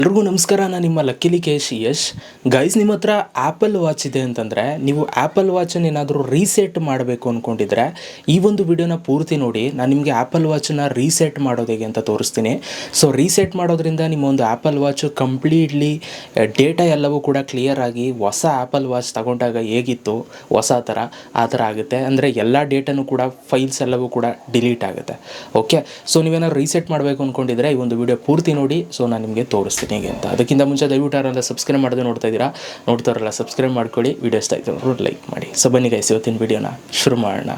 ಎಲ್ರಿಗೂ ನಮಸ್ಕಾರ. ನಾನು ನಿಮ್ಮ ಲಕ್ಕಿಲಿ ಯಶ್. ಗೈಸ್, ನಿಮ್ಮ ಹತ್ರ ಆ್ಯಪಲ್ ವಾಚ್ ಇದೆ ಅಂತಂದರೆ ನೀವು ಆ್ಯಪಲ್ ವಾಚನ್ನು ಏನಾದರೂ ರೀಸೆಟ್ ಮಾಡಬೇಕು ಅಂದ್ಕೊಂಡಿದ್ರೆ ಈ ಒಂದು ವಿಡಿಯೋನ ಪೂರ್ತಿ ನೋಡಿ. ನಾನು ನಿಮಗೆ ಆ್ಯಪಲ್ ವಾಚನ್ನು ರೀಸೆಟ್ ಮಾಡೋದು ಹೇಗೆ ಅಂತ ತೋರಿಸ್ತೀನಿ. ಸೊ ರೀಸೆಟ್ ಮಾಡೋದ್ರಿಂದ ನಿಮ್ಮ ಒಂದು ಆ್ಯಪಲ್ ವಾಚು ಕಂಪ್ಲೀಟ್ಲಿ ಡೇಟಾ ಎಲ್ಲವೂ ಕೂಡ ಕ್ಲಿಯರ್ ಆಗಿ ಹೊಸ ಆ್ಯಪಲ್ ವಾಚ್ ತಗೊಂಡಾಗ ಹೇಗಿತ್ತು ಹೊಸ ಥರ ಆ ಥರ ಆಗುತ್ತೆ. ಅಂದರೆ ಎಲ್ಲ ಡೇಟಾನು ಕೂಡ ಫೈಲ್ಸ್ ಎಲ್ಲವೂ ಕೂಡ ಡಿಲೀಟ್ ಆಗುತ್ತೆ. ಓಕೆ, ಸೊ ನೀವೇನಾದ್ರು ರೀಸೆಟ್ ಮಾಡಬೇಕು ಅಂದ್ಕೊಂಡಿದ್ರೆ ಈ ಒಂದು ವಿಡಿಯೋ ಪೂರ್ತಿ ನೋಡಿ. ಸೊ ನಾನು ನಿಮಗೆ ತೋರಿಸ್ತೀನಿ ಹೇಗೆ ಅಂತ. ಅದಕ್ಕಿಂತ ಮುಂಚೆ ದಯವಿಟ್ಟು ಯಾರೆಲ್ಲ ಸಬ್ಸ್ಕ್ರೈಬ್ ಮಾಡೋದು ನೋಡ್ತಾರಲ್ಲ ಸಬ್ಸ್ಕ್ರೈಬ್ ಮಾಡ್ಕೊಳ್ಳಿ. ವಿಡಿಯೋ ಇಷ್ಟ ಆಯಿತು ಲೈಕ್ ಮಾಡಿ. ಸೊ ಬನ್ನಿ ಗೈಸ್, ಇವತ್ತಿನ ವಿಡಿಯೋನ ಶುರು ಮಾಡೋಣ.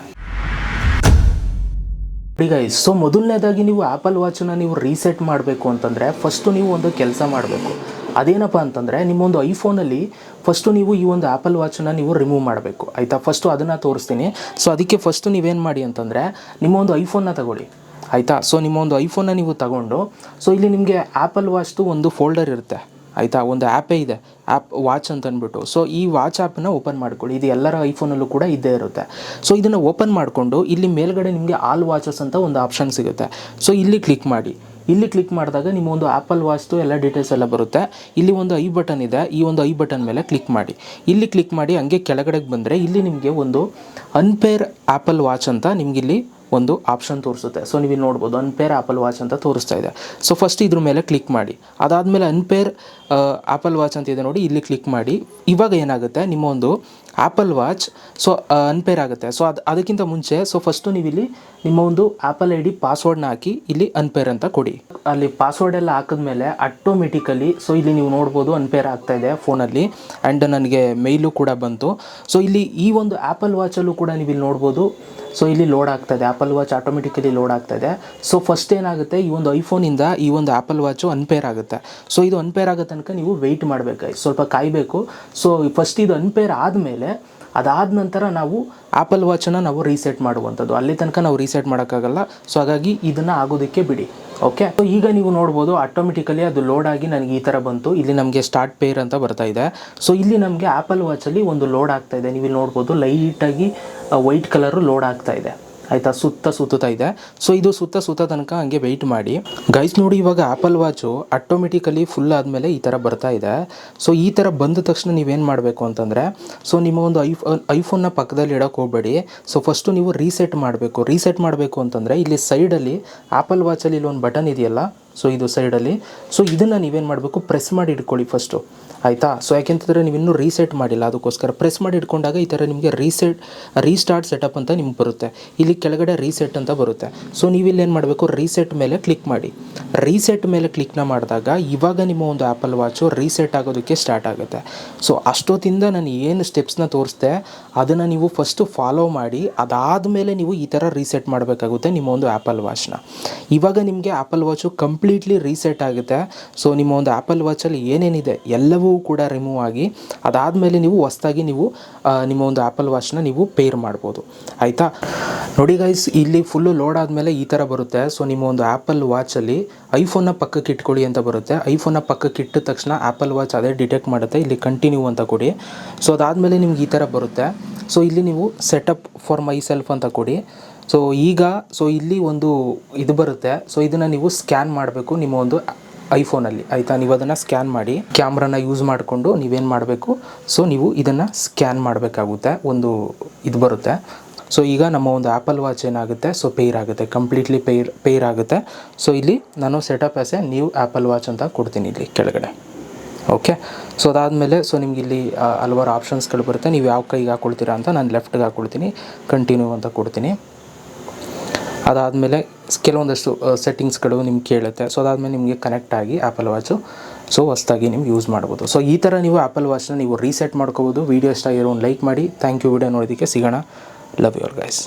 ಗೈಸ್, ಸೊ ಮೊದಲನೇದಾಗಿ ನೀವು ಆ್ಯಪಲ್ ವಾಚನ್ನು ನೀವು ರೀಸೆಟ್ ಮಾಡಬೇಕು ಅಂತಂದರೆ ಫಸ್ಟು ನೀವು ಒಂದು ಕೆಲಸ ಮಾಡಬೇಕು. ಅದೇನಪ್ಪ ಅಂತಂದರೆ ನಿಮ್ಮೊಂದು ಐಫೋನಲ್ಲಿ ಫಸ್ಟು ನೀವು ಈ ಒಂದು ಆ್ಯಪಲ್ ವಾಚನ್ನು ನೀವು ರಿಮೂವ್ ಮಾಡಬೇಕು. ಆಯಿತಾ, ಫಸ್ಟು ಅದನ್ನು ತೋರಿಸ್ತೀನಿ. ಸೊ ಅದಕ್ಕೆ ಫಸ್ಟು ನೀವೇನು ಮಾಡಿ ಅಂತಂದರೆ ನಿಮ್ಮ ಒಂದು ಐಫೋನ್ನ ತಗೊಳ್ಳಿ. ಆಯಿತಾ, ಸೊ ನಿಮ್ಮ ಒಂದು ಐಫೋನ್ನ ನೀವು ತಗೊಂಡು ಸೊ ಇಲ್ಲಿ ನಿಮಗೆ ಆ್ಯಪಲ್ ವಾಚ್ದು ಒಂದು ಫೋಲ್ಡರ್ ಇರುತ್ತೆ. ಆಯಿತಾ, ಒಂದು ಆ್ಯಪೇ ಇದೆ, ಆ್ಯಪ್ ವಾಚ್ ಅಂತ ಅಂದ್ಬಿಟ್ಟು. ಸೊ ಈ ವಾಚ್ ಆ್ಯಪನ್ನು ಓಪನ್ ಮಾಡ್ಕೊಳ್ಳಿ. ಇದು ಎಲ್ಲರ ಐಫೋನಲ್ಲೂ ಕೂಡ ಇದ್ದೇ ಇರುತ್ತೆ. ಸೊ ಇದನ್ನು ಓಪನ್ ಮಾಡಿಕೊಂಡು ಇಲ್ಲಿ ಮೇಲ್ಗಡೆ ನಿಮಗೆ ಆಲ್ ವಾಚಸ್ ಅಂತ ಒಂದು ಆಪ್ಷನ್ ಸಿಗುತ್ತೆ. ಸೊ ಇಲ್ಲಿ ಕ್ಲಿಕ್ ಮಾಡಿ. ಇಲ್ಲಿ ಕ್ಲಿಕ್ ಮಾಡಿದಾಗ ನಿಮ್ಮ ಒಂದು ಆ್ಯಪಲ್ ವಾಚ್ದು ಎಲ್ಲ ಡೀಟೇಲ್ಸ್ ಎಲ್ಲ ಬರುತ್ತೆ. ಇಲ್ಲಿ ಒಂದು ಐ ಬಟನ್ ಇದೆ, ಈ ಒಂದು ಐ ಬಟನ್ ಮೇಲೆ ಕ್ಲಿಕ್ ಮಾಡಿ. ಇಲ್ಲಿ ಕ್ಲಿಕ್ ಮಾಡಿ ಹಂಗೆ ಕೆಳಗಡೆಗೆ ಬಂದರೆ ಇಲ್ಲಿ ನಿಮಗೆ ಒಂದು ಅನ್ಪೇರ್ ಆ್ಯಪಲ್ ವಾಚ್ ಅಂತ ನಿಮಗಿಲ್ಲಿ ಒಂದು ಆಪ್ಷನ್ ತೋರಿಸುತ್ತೆ. ಸೊ ನೀವು ಇಲ್ಲಿ ನೋಡ್ಬೋದು ಅನ್ಪೇರ್ ಆ್ಯಪಲ್ ವಾಚ್ ಅಂತ ತೋರಿಸ್ತಾ ಇದೆ. ಸೊ ಫಸ್ಟ್ ಇದ್ರ ಮೇಲೆ ಕ್ಲಿಕ್ ಮಾಡಿ. ಅದಾದಮೇಲೆ ಅನ್ಪೇರ್ ಆ್ಯಪಲ್ ವಾಚ್ ಅಂತ ಇದೆ ನೋಡಿ, ಇಲ್ಲಿ ಕ್ಲಿಕ್ ಮಾಡಿ. ಇವಾಗ ಏನಾಗುತ್ತೆ, ನಿಮ್ಮ ಒಂದು ಆ್ಯಪಲ್ ವಾಚ್ ಸೊ ಅನ್ಪೇರ್ ಆಗುತ್ತೆ. ಸೊ ಅದಕ್ಕಿಂತ ಮುಂಚೆ ಸೊ ಫಸ್ಟು ನೀವು ಇಲ್ಲಿ ನಿಮ್ಮ ಒಂದು ಆ್ಯಪಲ್ ಐ ಡಿ ಪಾಸ್ವರ್ಡ್ನ ಹಾಕಿ ಇಲ್ಲಿ ಅನ್ಪೇರ್ ಅಂತ ಕೊಡಿ. ಅಲ್ಲಿ ಪಾಸ್ವರ್ಡ್ ಎಲ್ಲ ಹಾಕಿದ್ಮೇಲೆ ಆಟೋಮೆಟಿಕಲಿ ಸೊ ಇಲ್ಲಿ ನೀವು ನೋಡ್ಬೋದು ಅನ್ಪೇರ್ ಆಗ್ತಾ ಇದೆ ಫೋನಲ್ಲಿ. ಆ್ಯಂಡ್ ನನಗೆ ಮೇಲೂ ಕೂಡ ಬಂತು. ಸೊ ಇಲ್ಲಿ ಈ ಒಂದು ಆ್ಯಪಲ್ ವಾಚಲ್ಲೂ ಕೂಡ ನೀವು ಇಲ್ಲಿ ನೋಡ್ಬೋದು. ಸೊ ಇಲ್ಲಿ ಲೋಡ್ ಆಗ್ತಾಯಿದೆ, ಆ್ಯಪಲ್ ವಾಚ್ ಆಟೋಮೆಟಿಕಲಿ ಲೋಡ್ ಆಗ್ತಾಯಿದೆ. ಸೊ ಫಸ್ಟ್ ಏನಾಗುತ್ತೆ, ಈ ಒಂದು ಐಫೋನಿಂದ ಈ ಒಂದು ಆ್ಯಪಲ್ ವಾಚು ಅನ್ಪೇರ್ ಆಗುತ್ತೆ. ಸೊ ಇದು ಅನ್ಪೇರ್ ಆಗೋ ತನಕ ನೀವು ವೆಯ್ಟ್ ಮಾಡಬೇಕಾಗಿ ಸ್ವಲ್ಪ ಕಾಯಬೇಕು. ಸೊ ಫಸ್ಟ್ ಇದು ಅನ್ಪೇರ್ ಆದಮೇಲೆ ಅದಾದ ನಂತರ ನಾವು ಆ್ಯಪಲ್ ವಾಚನ್ನು ನಾವು ರೀಸೆಟ್ ಮಾಡುವಂಥದ್ದು. ಅಲ್ಲಿ ತನಕ ನಾವು ರೀಸೆಟ್ ಮಾಡೋಕ್ಕಾಗಲ್ಲ. ಸೊ ಹಾಗಾಗಿ ಇದನ್ನು ಆಗೋದಕ್ಕೆ ಬಿಡಿ. ಓಕೆ, ಸೊ ಈಗ ನೀವು ನೋಡ್ಬೋದು ಆಟೋಮೆಟಿಕಲಿ ಅದು ಲೋಡ್ ಆಗಿ ನನಗೆ ಈ ಥರ ಬಂತು. ಇಲ್ಲಿ ನಮಗೆ ಸ್ಟಾರ್ಟ್ ಪೇರ್ ಅಂತ ಬರ್ತಾ ಇದೆ. ಸೊ ಇಲ್ಲಿ ನಮಗೆ ಆ್ಯಪಲ್ ವಾಚಲ್ಲಿ ಒಂದು ಲೋಡ್ ಆಗ್ತಾ ಇದೆ. ನೀವು ಇಲ್ಲಿ ನೋಡ್ಬೋದು ಲೈಟಾಗಿ ವೈಟ್ ಕಲರು ಲೋಡ್ ಆಗ್ತಾ ಇದೆ. ಆಯಿತಾ, ಸುತ್ತಾ ಇದೆ. ಸೊ ಇದು ಸುತ್ತ ತನಕ ಹಂಗೆ ವೆಯ್ಟ್ ಮಾಡಿ. ಗೈಸ್ ನೋಡಿ, ಇವಾಗ ಆ್ಯಪಲ್ ವಾಚು ಆಟೋಮೆಟಿಕಲಿ ಫುಲ್ ಆದಮೇಲೆ ಈ ಥರ ಬರ್ತಾ ಇದೆ. ಸೊ ಈ ಥರ ಬಂದ ತಕ್ಷಣ ನೀವೇನು ಮಾಡಬೇಕು ಅಂತಂದರೆ ಸೊ ನಿಮ್ಮ ಒಂದು ಐಫೋನ್ನ ಪಕ್ಕದಲ್ಲಿ ಇಡೋಕ್ಕೆ ಹೋಗಬೇಡಿ. ಸೊ ಫಸ್ಟು ನೀವು ರೀಸೆಟ್ ಮಾಡಬೇಕು ಅಂತಂದರೆ ಇಲ್ಲಿ ಸೈಡಲ್ಲಿ ಆ್ಯಪಲ್ ವಾಚಲ್ಲಿ ಇಲ್ಲೊಂದು ಬಟನ್ ಇದೆಯಲ್ಲ, ಸೊ ಇದು ಸೈಡಲ್ಲಿ. ಸೊ ಇದನ್ನು ನೀವೇನು ಮಾಡಬೇಕು, ಪ್ರೆಸ್ ಮಾಡಿ ಇಟ್ಕೊಳ್ಳಿ ಫಸ್ಟು. ಆಯಿತಾ, ಸೊ ಯಾಕೆಂತಂದರೆ ನೀವು ಇನ್ನೂ ರೀಸೆಟ್ ಮಾಡಿಲ್ಲ, ಅದಕ್ಕೋಸ್ಕರ ಪ್ರೆಸ್ ಮಾಡಿ ಇಟ್ಕೊಂಡಾಗ ಈ ಥರ ನಿಮಗೆ ರೀಸ್ಟಾರ್ಟ್ ಸೆಟಪ್ ಅಂತ ನಿಮ್ಗೆ ಬರುತ್ತೆ. ಇಲ್ಲಿ ಕೆಳಗಡೆ ರೀಸೆಟ್ ಅಂತ ಬರುತ್ತೆ. ಸೊ ನೀವಿಲ್ಲಿ ಏನು ಮಾಡಬೇಕು, ರೀಸೆಟ್ ಮೇಲೆ ಕ್ಲಿಕ್ ಮಾಡಿ. ರೀಸೆಟ್ ಮೇಲೆ ಕ್ಲಿಕ್ನ ಮಾಡಿದಾಗ ಇವಾಗ ನಿಮ್ಮ ಒಂದು ಆ್ಯಪಲ್ ವಾಚು ರೀಸೆಟ್ ಆಗೋದಕ್ಕೆ ಸ್ಟಾರ್ಟ್ ಆಗುತ್ತೆ. ಸೊ ಅಷ್ಟೊತ್ತಿಂದ ನಾನು ಏನು ಸ್ಟೆಪ್ಸ್ನ ತೋರಿಸ್ದೆ ಅದನ್ನು ನೀವು ಫಸ್ಟು ಫಾಲೋ ಮಾಡಿ. ಅದಾದಮೇಲೆ ನೀವು ಈ ಥರ ರೀಸೆಟ್ ಮಾಡಬೇಕಾಗುತ್ತೆ ನಿಮ್ಮ ಒಂದು ಆ್ಯಪಲ್ ವಾಚ್ನ. ಇವಾಗ ನಿಮಗೆ ಆ್ಯಪಲ್ ವಾಚು ಕಂಪ್ಲೀಟ್ಲಿ ರೀಸೆಟ್ ಆಗುತ್ತೆ. ಸೊ ನಿಮ್ಮ ಒಂದು ಆ್ಯಪಲ್ ವಾಚಲ್ಲಿ ಏನೇನಿದೆ ಎಲ್ಲವೂ ಕೂಡ ರಿಮೂವ್ ಆಗಿ ಅದಾದಮೇಲೆ ನೀವು ಹೊಸದಾಗಿ ನೀವು ನಿಮ್ಮ ಒಂದು ಆ್ಯಪಲ್ ವಾಚ್ನ ನೀವು ಪೇರ್ ಮಾಡ್ಬೋದು. ಆಯಿತಾ ನೋಡಿ ಗೈಸ್, ಇಲ್ಲಿ ಫುಲ್ಲು ಲೋಡ್ ಆದಮೇಲೆ ಈ ಥರ ಬರುತ್ತೆ. ಸೊ ನಿಮ್ಮ ಒಂದು ಆ್ಯಪಲ್ ವಾಚಲ್ಲಿ ಐಫೋನ್ನ ಪಕ್ಕಕ್ಕೆ ಇಟ್ಕೊಳ್ಳಿ ಅಂತ ಬರುತ್ತೆ. ಐಫೋನ್ನ ಪಕ್ಕಕ್ಕೆ ಇಟ್ಟ ತಕ್ಷಣ ಆ್ಯಪಲ್ ವಾಚ್ ಅದೇ ಡಿಟೆಕ್ಟ್ ಮಾಡುತ್ತೆ. ಇಲ್ಲಿ ಕಂಟಿನ್ಯೂ ಅಂತ ಕೊಡಿ. ಸೊ ಅದಾದಮೇಲೆ ನಿಮ್ಗೆ ಈ ಥರ ಬರುತ್ತೆ. ಸೊ ಇಲ್ಲಿ ನೀವು ಸೆಟಪ್ ಫಾರ್ ಮೈ ಸೆಲ್ಫ್ ಅಂತ ಕೊಡಿ. ಸೊ ಈಗ ಸೊ ಇಲ್ಲಿ ಒಂದು ಇದು ಬರುತ್ತೆ. ಸೊ ಇದನ್ನು ನೀವು ಸ್ಕ್ಯಾನ್ ಮಾಡಬೇಕು ನಿಮ್ಮ ಒಂದು ಐಫೋನಲ್ಲಿ. ಆಯಿತಾ, ನೀವು ಅದನ್ನು ಸ್ಕ್ಯಾನ್ ಮಾಡಿ ಕ್ಯಾಮ್ರಾನ ಯೂಸ್ ಮಾಡಿಕೊಂಡು ನೀವೇನು ಮಾಡಬೇಕು, ಸೊ ನೀವು ಇದನ್ನು ಸ್ಕ್ಯಾನ್ ಮಾಡಬೇಕಾಗುತ್ತೆ. ಒಂದು ಇದು ಬರುತ್ತೆ. ಸೊ ಈಗ ನಮ್ಮ ಒಂದು ಆ್ಯಪಲ್ ವಾಚ್ ಏನಾಗುತ್ತೆ, ಸೊ ಪೇರ್ ಆಗುತ್ತೆ, ಕಂಪ್ಲೀಟ್ಲಿ ಪೇರ್ ಆಗುತ್ತೆ. ಸೊ ಇಲ್ಲಿ ನಾನು setup as A new apple watch ಅಂತ ಕೊಡ್ತೀನಿ ಇಲ್ಲಿ ಕೆಳಗಡೆ. ಓಕೆ, ಸೊ ಅದಾದಮೇಲೆ ಸೊ ನಿಮ್ಗೆ ಇಲ್ಲಿ ಹಲವಾರು ಆಪ್ಷನ್ಸ್ಗಳು ಬರುತ್ತೆ. ನೀವು ಯಾವ ಕೈಗೆ ಹಾಕ್ಕೊಳ್ತೀರಾ ಅಂತ ನಾನು ಲೆಫ್ಟ್ಗೆ ಹಾಕ್ಕೊಳ್ತೀನಿ, ಕಂಟಿನ್ಯೂ ಅಂತ ಕೊಡ್ತೀನಿ. ಅದಾದಮೇಲೆ ಕೆಲವೊಂದಷ್ಟು ಸೆಟ್ಟಿಂಗ್ಸ್ಗಳು ನಿಮ್ಗೆ ಕೇಳುತ್ತೆ. ಸೊ ಅದಾದಮೇಲೆ ನಿಮಗೆ ಕನೆಕ್ಟ್ ಆಗಿ ಆ್ಯಪಲ್ ವಾಚು ಸೊ ಹೊಸದಾಗಿ ನೀವು ಯೂಸ್ ಮಾಡ್ಬೋದು. ಸೊ ಈ ಥರ ನೀವು ಆ್ಯಪಲ್ ವಾಚ್ನ ನೀವು ರೀಸೆಟ್ ಮಾಡ್ಕೋಬೋದು. ವೀಡಿಯೋ ಇಷ್ಟ ಆಗಿರೋ ಒಂದು ಲೈಕ್ ಮಾಡಿ. Thank you. ವಿಡಿಯೋ ನೋಡೋದಕ್ಕೆ. ಸಿಗೋಣ. Love your guys.